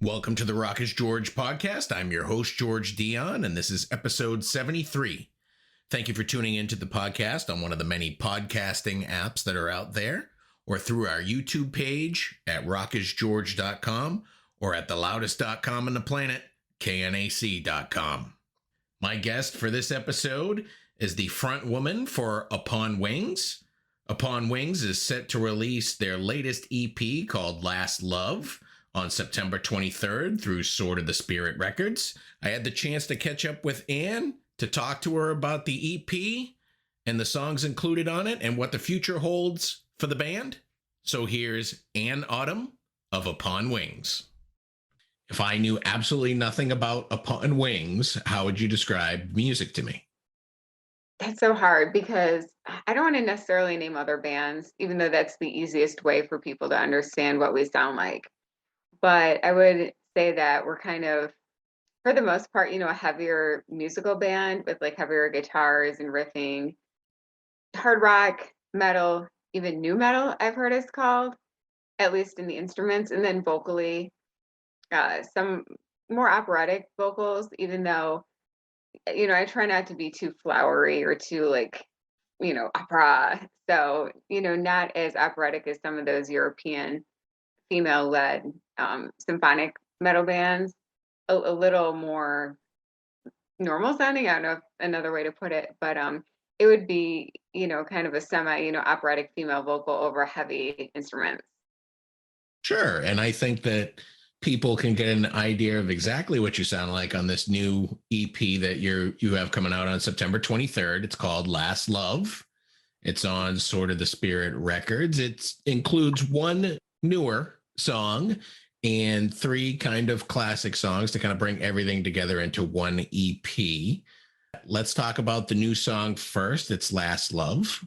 Welcome to the Wreckage George podcast. I'm your host, George Dionne, and this is episode 73. Thank you for tuning into the podcast on one of the many podcasting apps that are out there, or through our YouTube page at rockagegeorge.com or at theloudest.com on the planet, knac.com. My guest for this episode is the front woman for Upon Wings. Upon Wings is set to release their latest EP called Last Love on September 23rd through Sword of the Spirit Records. I had the chance to catch up with Anne to talk to her about the EP and the songs included on it and what the future holds for the band. So here's Anne Autumn of Upon Wings. If I knew absolutely nothing about Upon Wings, how would you describe music to me? That's so hard because I don't want to necessarily name other bands, even though that's the easiest way for people to understand what we sound like. But I would say that we're kind of, for the most part, a heavier musical band with like heavier guitars and riffing, hard rock, metal, even new metal, I've heard it's called, at least in the instruments, and then vocally, some more operatic vocals, even though, I try not to be too flowery or too opera. So, not as operatic as some of those European female-led symphonic metal bands, a little more normal sounding. I don't know if another way to put it, but it would be, kind of a semi, operatic female vocal over heavy instruments. Sure. And I think that people can get an idea of exactly what you sound like on this new EP that you have coming out on September 23rd. It's called Last Love. It's on Sword of the Spirit Records. It includes one newer song and three kind of classic songs to kind of bring everything together into one EP. Let's talk about the new song first. It's Last Love.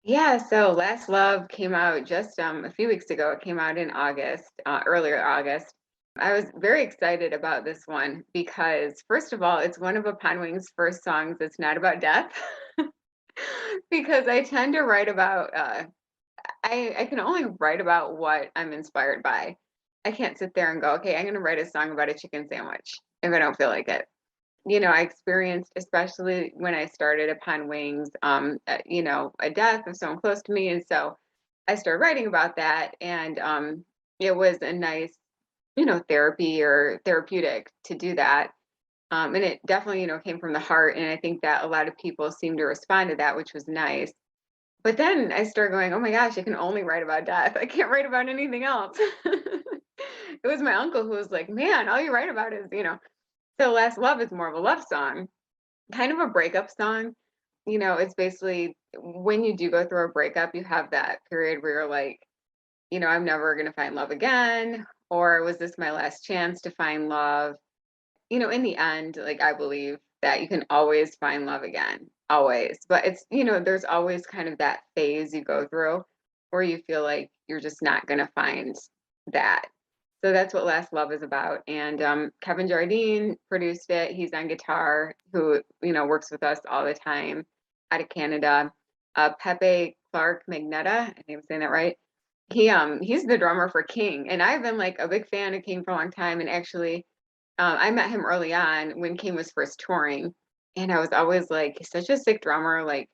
Yeah, so Last Love came out just a few weeks ago. It came out in August, earlier August. I was very excited about this one because, first of all, it's one of Upon Wings' first songs that's not about death. Because I tend to write about, I can only write about what I'm inspired by. I can't sit there and go, okay, I'm going to write a song about a chicken sandwich if I don't feel like it. I experienced, especially when I started Upon Wings, a death of someone close to me. And so I started writing about that. And it was a nice, therapy or therapeutic to do that. And it definitely, came from the heart. And I think that a lot of people seem to respond to that, which was nice. But then I started going, oh my gosh, I can only write about death. I can't write about anything else. It was my uncle who was like, man, all you write about is, So Last Love is more of a love song, kind of a breakup song. It's basically when you do go through a breakup, you have that period where you're like, I'm never going to find love again. Or was this my last chance to find love? In the end, like I believe that you can always find love again, always. But it's, there's always kind of that phase you go through where you feel like you're just not going to find that. So that's what Last Love is about. And Kevin Jardine produced it. He's on guitar, who, works with us all the time out of Canada. Pepe Clark Magneta, I think I'm saying that right. He's the drummer for KYNG. And I've been like a big fan of KYNG for a long time. And actually, I met him early on when KYNG was first touring. And I was always like, he's such a sick drummer. Like,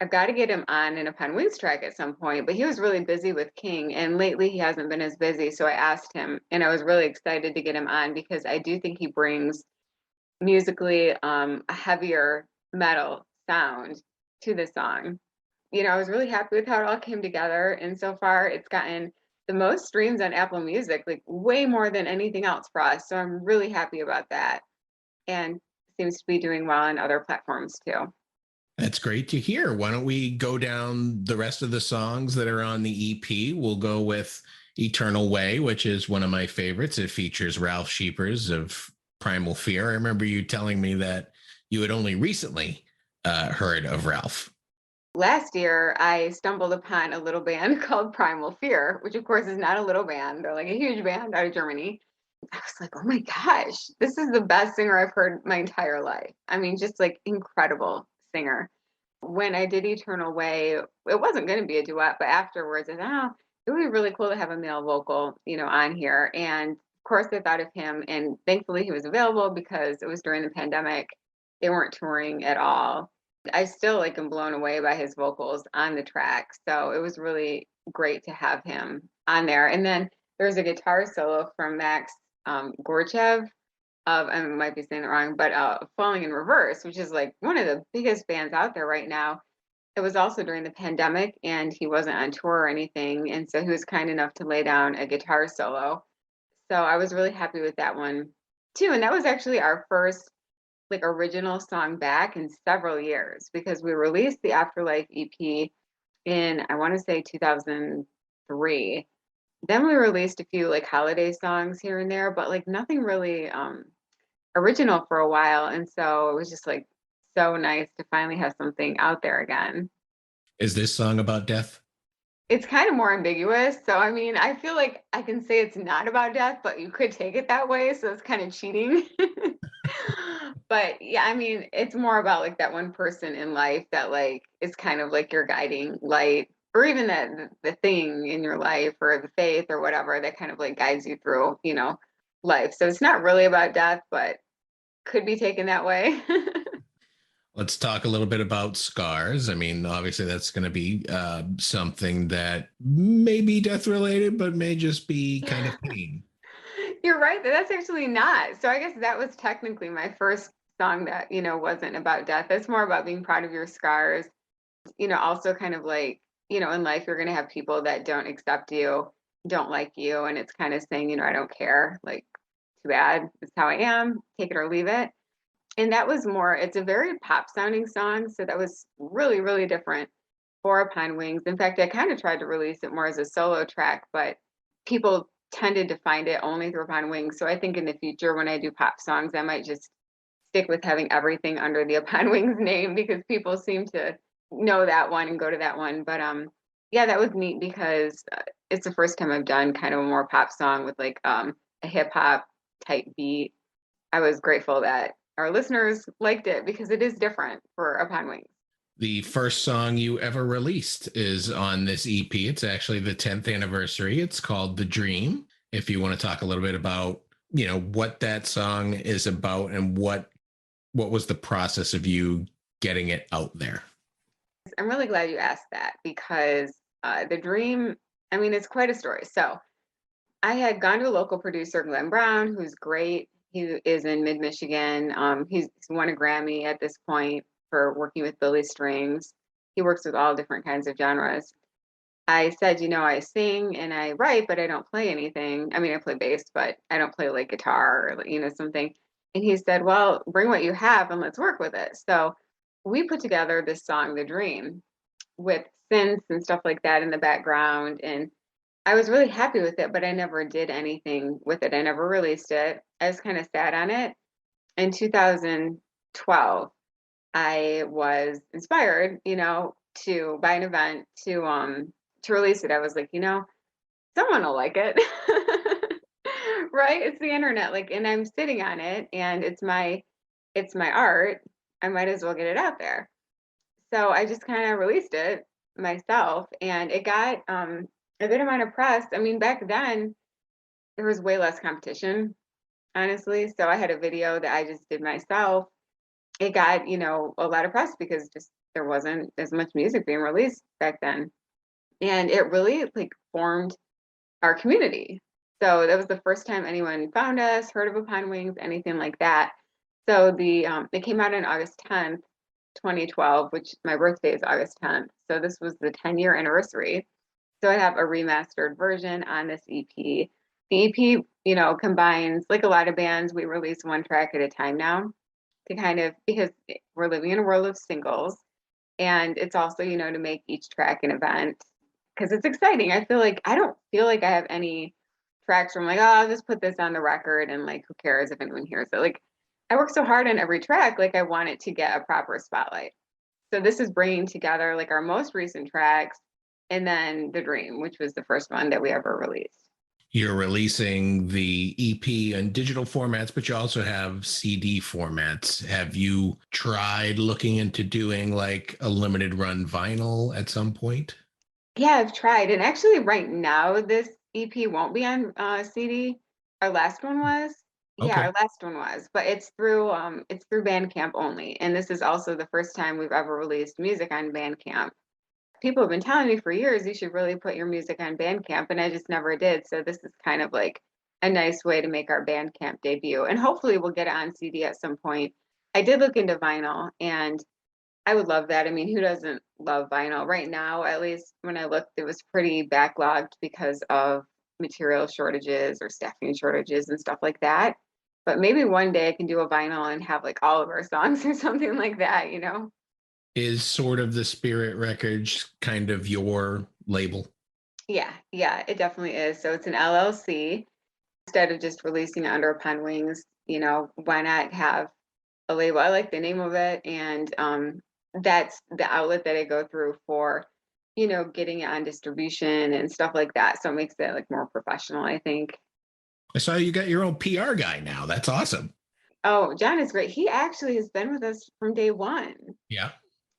I've got to get him on an Upon Wings track at some point, but he was really busy with KYNG, and lately he hasn't been as busy. So I asked him, and I was really excited to get him on because I do think he brings musically a heavier metal sound to the song. I was really happy with how it all came together, and so far it's gotten the most streams on Apple Music, like way more than anything else for us. So I'm really happy about that, and seems to be doing well on other platforms too. That's great to hear. Why don't we go down the rest of the songs that are on the EP? We'll go with Eternal Way, which is one of my favorites. It features Ralph Scheepers of Primal Fear. I remember you telling me that you had only recently heard of Ralph. Last year, I stumbled upon a little band called Primal Fear, which of course is not a little band. They're like a huge band out of Germany. I was like, oh my gosh, this is the best singer I've heard my entire life. I mean, just like incredible singer. When I did Eternal Way, it wasn't going to be a duet, but afterwards I thought, oh, it would be really cool to have a male vocal, on here. And of course I thought of him, and thankfully he was available because it was during the pandemic. They weren't touring at all. I still like am blown away by his vocals on the track. So it was really great to have him on there. And then there's a guitar solo from Max Gorchev of, I might be saying it wrong, but Falling in Reverse, which is like one of the biggest bands out there right now. It was also during the pandemic and he wasn't on tour or anything. And so he was kind enough to lay down a guitar solo. So I was really happy with that one too. And that was actually our first like original song back in several years, because we released the Afterlife EP in, I want to say 2003. Then we released a few like holiday songs here and there, but like nothing really original for a while. And so it was just like so nice to finally have something out there again. Is this song about death? It's kind of more ambiguous. So, I mean, I feel like I can say it's not about death, but you could take it that way. So it's kind of cheating. But yeah, I mean, it's more about like that one person in life that like is kind of like your guiding light, or even that the thing in your life or the faith or whatever that kind of like guides you through, life. So it's not really about death, but could be taken that way. Let's talk a little bit about scars. I mean, obviously that's going to be something that may be death related, but may just be kind of pain. You're right. That's actually not. So I guess that was technically my first song that, wasn't about death. It's more about being proud of your scars. Also kind of like, in life, you're going to have people that don't accept you, don't like you. And it's kind of saying, I don't care. Like, too bad. It's how I am. Take it or leave it. And that was more, it's a very pop sounding song. So that was really, really different for Upon Wings. In fact, I kind of tried to release it more as a solo track, but people tended to find it only through Upon Wings. So I think in the future, when I do pop songs, I might just stick with having everything under the Upon Wings name, because people seem to know that one and go to that one. But yeah, that was neat because it's the first time I've done kind of a more pop song with like a hip hop type beat. I was grateful that our listeners liked it because it is different for Upon Wings. The first song you ever released is on this EP. It's actually the 10th anniversary. It's called The Dream. If you want to talk a little bit about, what that song is about and what was the process of you getting it out there? I'm really glad you asked that, because The Dream, I mean, it's quite a story. So I had gone to a local producer, Glenn Brown, who's great. He is in mid-Michigan. He's won a Grammy at this point for working with Billy Strings. He works with all different kinds of genres. I said, I sing and I write, but I don't play anything. I mean, I play bass, but I don't play like guitar or, something. And he said, well, bring what you have and let's work with it. So we put together this song, The Dream, with synths and stuff like that in the background. And I was really happy with it, but I never did anything with it. I never released it. I just kind of sat on it. In 2012, I was inspired, to by an event to release it. I was like, someone will like it. Right? It's the internet, like, and I'm sitting on it and it's my art. I might as well get it out there. So I just kind of released it myself, and it got a good amount of press. I mean, back then there was way less competition, honestly. So I had a video that I just did myself. It got, a lot of press because just there wasn't as much music being released back then. And it really like formed our community. So that was the first time anyone found us, heard of Upon Wings, anything like that. So it came out on August 10th, 2012, which my birthday is August 10th. So this was the 10-year anniversary. So I have a remastered version on this EP. The EP, combines, like a lot of bands, we release one track at a time now, to kind of, because we're living in a world of singles. And it's also, to make each track an event, because it's exciting. I don't feel like I have any tracks where I'm like, oh, I'll just put this on the record and like, who cares if anyone hears it? Like, I work so hard on every track, like I want it to get a proper spotlight. So this is bringing together like our most recent tracks and then The Dream, which was the first one that we ever released. You're releasing the EP in digital formats, but you also have CD formats. Have you tried looking into doing like a limited run vinyl at some point? Yeah, I've tried. And actually right now, this EP won't be on CD. Our last one was? Yeah, Okay. our last one was, but it's through Bandcamp only. And this is also the first time we've ever released music on Bandcamp. People have been telling me for years you should really put your music on Bandcamp, and I just never did. So this is kind of like a nice way to make our Bandcamp debut. And hopefully we'll get it on CD at some point. I did look into vinyl, and I would love that. I mean, who doesn't love vinyl? Right now, at least when I looked, it was pretty backlogged because of material shortages or staffing shortages and stuff like that. But maybe one day I can do a vinyl and have like all of our songs or something like that, you know? Is sort of the Spirit Records kind of your label? Yeah, yeah, it definitely is. So it's an LLC. Instead of just releasing it under Upon Wings, you know, why not have a label? I like the name of it, and that's the outlet that I go through for, you know, getting it on distribution and stuff like that. So it makes it like more professional, I think. I saw you got your own PR guy now. That's awesome. Oh, John is great. He actually has been with us from day one. Yeah.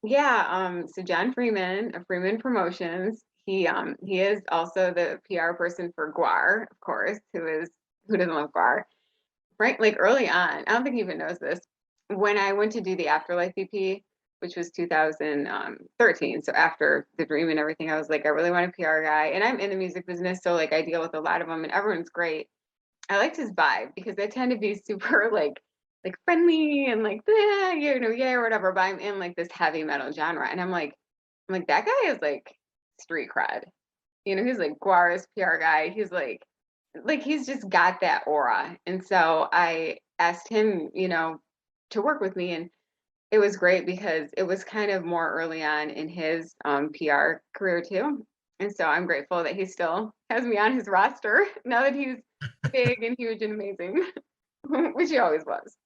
Yeah, so John Freeman of Freeman Promotions. He is also the PR person for Guar, of course, who doesn't love Guar? Right, like early on, I don't think he even knows this. When I went to do the Afterlife EP, which was 2013, so after the Dream and everything, I was like, I really want a PR guy, and I'm in the music business, so like I deal with a lot of them, and everyone's great. I liked his vibe because they tend to be super like friendly and like you know, yeah, or whatever. But I'm in like this heavy metal genre, and I'm like that guy is like street cred. You know, he's like Guara's PR guy. He's like he's just got that aura. And so I asked him, you know, to work with me, and it was great because it was kind of more early on in his PR career too. And so I'm grateful that he still has me on his roster now that he's big and huge and amazing, which he always was.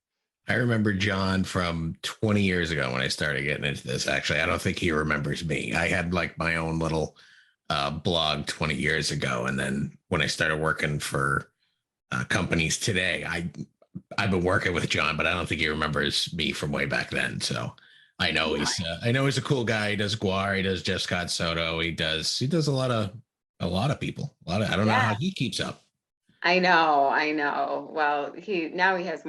I remember John from 20 years ago when I started getting into this. Actually, I don't think he remembers me. I had like my own little blog 20 years ago. And then when I started working for companies today, I've been working with John, but I don't think he remembers me from way back then. So I know he's a cool guy. He does Guar, he does Jeff Scott Soto, he does a lot of people. I don't know Yeah, how he keeps up. I know. Well, he has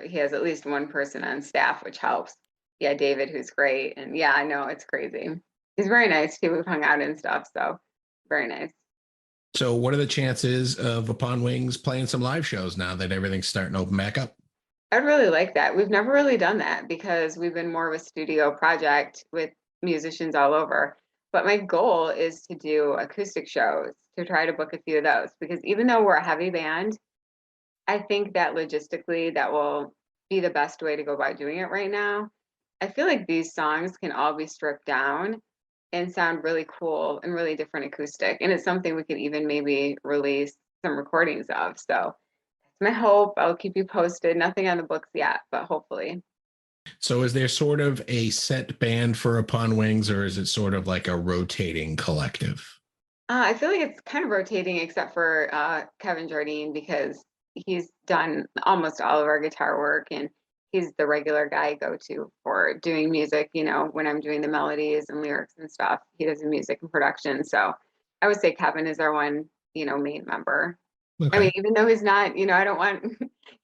he has at least one person on staff, which helps. Yeah, David, who's great. And yeah, I know it's crazy. He's very nice too. We've hung out and stuff, so very nice. So, what are the chances of Upon Wings playing some live shows now that everything's starting to open back up? I'd really like that. We've never really done that because we've been more of a studio project with musicians all over. But my goal is to do acoustic shows, to try to book a few of those, because even though we're a heavy band, I think that logistically that will be the best way to go about doing it right now. I feel like these songs can all be stripped down and sound really cool and really different acoustic. And it's something we could even maybe release some recordings of. So that's my hope. I'll keep you posted. Nothing on the books yet, but hopefully. So, is there sort of a set band for Upon Wings, or is it sort of like a rotating collective? I feel like it's kind of rotating except for Kevin Jardine because he's done almost all of our guitar work, and he's the regular guy I go to for doing music, you know, when I'm doing the melodies and lyrics and stuff. He does the music and production. So I would say Kevin is our one, you know, main member. I mean, Okay. even though he's not, you know, I don't want,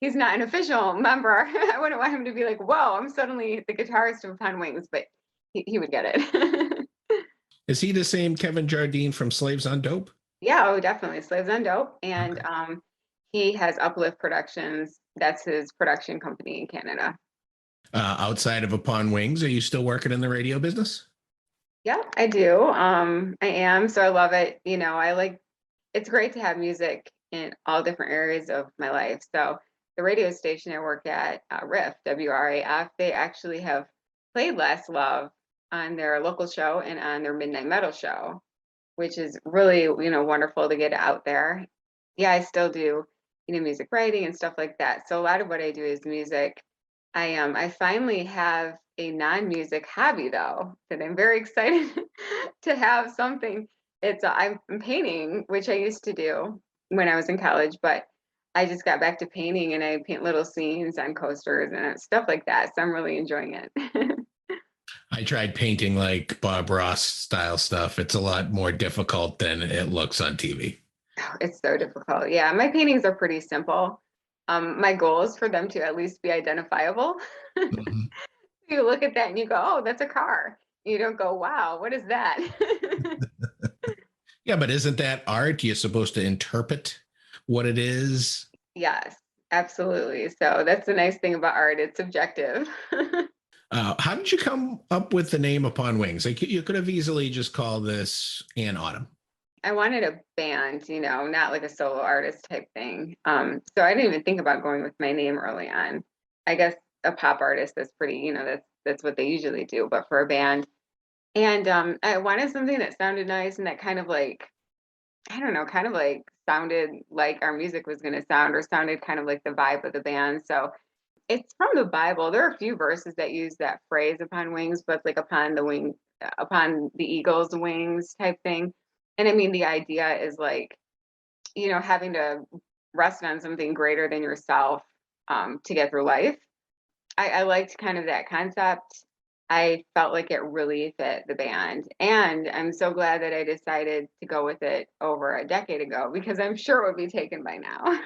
he's not an official member. I wouldn't want him to be like, whoa, I'm suddenly the guitarist of Upon Wings, but he would get it. Is he the same Kevin Jardine from Slaves on Dope? Yeah, oh, definitely. Slaves on Dope. And Okay. he has Uplift Productions. That's his production company in Canada. Outside of Upon Wings, are you still working in the radio business? Yeah, I do. I am. So I love it. You know, it's great to have music in all different areas of my life. So the radio station I work at, RIF, WRAF, they actually have played Last Love on their local show and on their Midnight Metal show, which is really, you know, wonderful to get it out there. Yeah, I still do, you know, music writing and stuff like that. So a lot of what I do is music. I finally have a non-music hobby though that I'm very excited to have something. I'm painting, which I used to do when I was in college, but I just got back to painting and I paint little scenes on coasters and stuff like that. So I'm really enjoying it. I tried painting like Bob Ross style stuff. It's a lot more difficult than it looks on TV. Oh, it's so difficult. Yeah, my paintings are pretty simple. My goal is for them to at least be identifiable. Mhm. You look at that and you go, oh, that's a car. You don't go, wow, what is that? Yeah, but isn't that art? You're supposed to interpret what it is. Yes, absolutely. So that's the nice thing about art. It's subjective. How did you come up with the name Upon Wings? Like you could have easily just called this Ann Autumn. I wanted a band, not like a solo artist type thing. So I didn't even think about going with my name early on. I guess a pop artist is pretty, that's what they usually do, but for a band. And I wanted something that sounded nice and that kind of like, I don't know, kind of like sounded like our music was going to sound or sounded kind of like the vibe of the band. So it's from the Bible. There are a few verses that use that phrase upon wings, but like upon the eagle's wings type thing. And I mean, the idea is like, having to rest on something greater than yourself to get through life. I liked kind of that concept. I felt like it really fit the band. And I'm so glad that I decided to go with it over a decade ago because I'm sure it would be taken by now.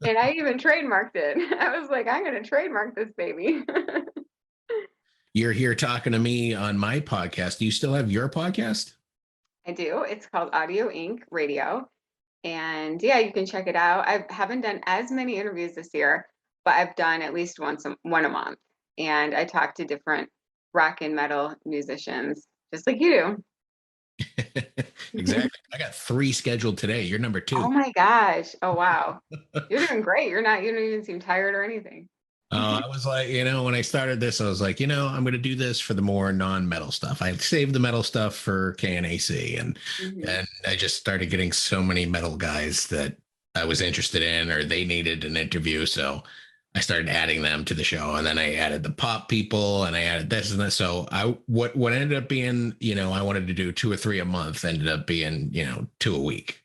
And I even trademarked it. I was like, I'm going to trademark this baby. You're here talking to me on my podcast. Do you still have your podcast? I do. It's called Audio Inc. Radio. And yeah, you can check it out. I haven't done as many interviews this year, but I've done at least one a month. And I talk to different rock and metal musicians, just like you do. Exactly. I got 3 scheduled today. You're number Oh 2. my gosh. Oh wow. You're doing great. You don't even seem tired or anything. I was like, when I started this, I was like, I'm going to do this for the more non-metal stuff. I saved the metal stuff for KNAC, and Mhm. and I just started getting so many metal guys that I was interested in, or they needed an interview. So I started adding them to the show, and then I added the pop people, and I added this and this. So what ended up being, I wanted to do 2 or 3 a month, ended up being, 2 a week.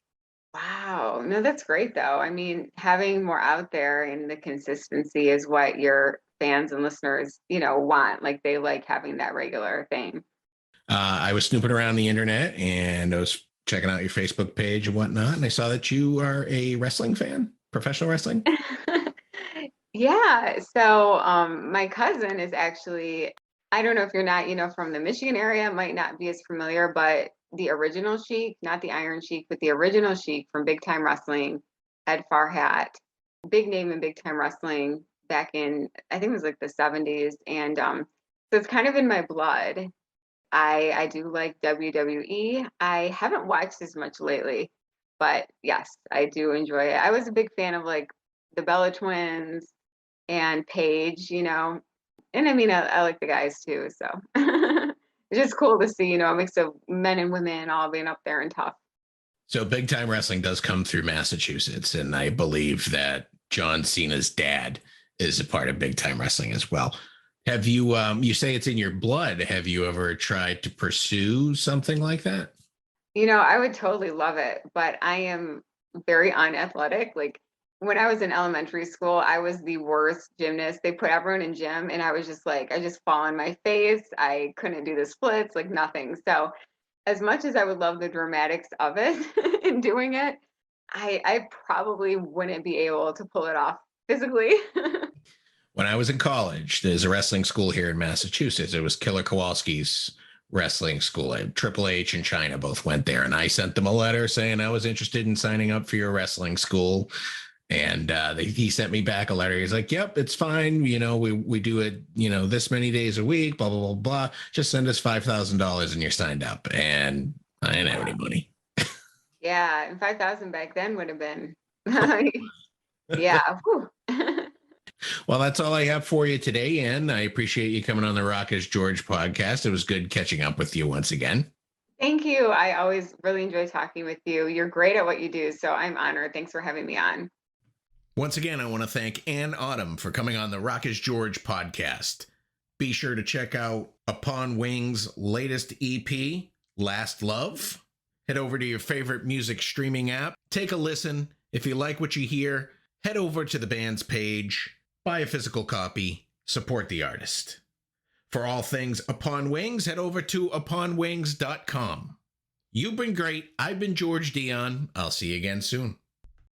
Wow. No, that's great though. I mean, having more out there and the consistency is what your fans and listeners, want. Like they like having that regular thing. I was snooping around the internet and I was checking out your Facebook page and whatnot, and I saw that you are a wrestling fan, professional wrestling. Yeah. So my cousin is actually, I don't know if you're not, from the Michigan area, might not be as familiar, but the original Sheik, not the Iron Sheik, but the original Sheik from Big Time Wrestling, Ed Farhat, big name in big time wrestling back in, I think it was like the 70s. And so it's kind of in my blood. I do like WWE. I haven't watched as much lately, but yes, I do enjoy it. I was a big fan of like the Bella Twins and Paige, and I mean, I like the guys too. So it's just cool to see, a mix of men and women all being up there and tough. So big time wrestling does come through Massachusetts, and I believe that John Cena's dad is a part of big time wrestling as well. Have you you say it's in your blood. Have you ever tried to pursue something like that? I would totally love it, but I am very unathletic. Like when I was in elementary school, I was the worst gymnast. They put everyone in gym, and I was just like, I just fall on my face. I couldn't do the splits, like nothing. So, as much as I would love the dramatics of it in doing it, I probably wouldn't be able to pull it off physically. When I was in college, there's a wrestling school here in Massachusetts. It was Killer Kowalski's wrestling school. Triple H and China both went there, and I sent them a letter saying I was interested in signing up for your wrestling school. And he sent me back a letter. He's like, "Yep, it's fine. We do it. This many days a week. Blah blah blah blah. Just send us $5,000 and you're signed up." And I didn't have any money. Yeah, and 5,000 back then would have been, yeah. Whew. Well, that's all I have for you today, Ann. I appreciate you coming on the Rock is George podcast. It was good catching up with you once again. Thank you. I always really enjoy talking with you. You're great at what you do, so I'm honored. Thanks for having me on. Once again, I want to thank Ann Autumn for coming on the Rock is George podcast. Be sure to check out Upon Wings' latest EP, Last Love. Head over to your favorite music streaming app. Take a listen. If you like what you hear, head over to the band's page, buy a physical copy, support the artist. For all things Upon Wings, head over to uponwings.com. You've been great. I've been George Dionne. I'll see you again soon.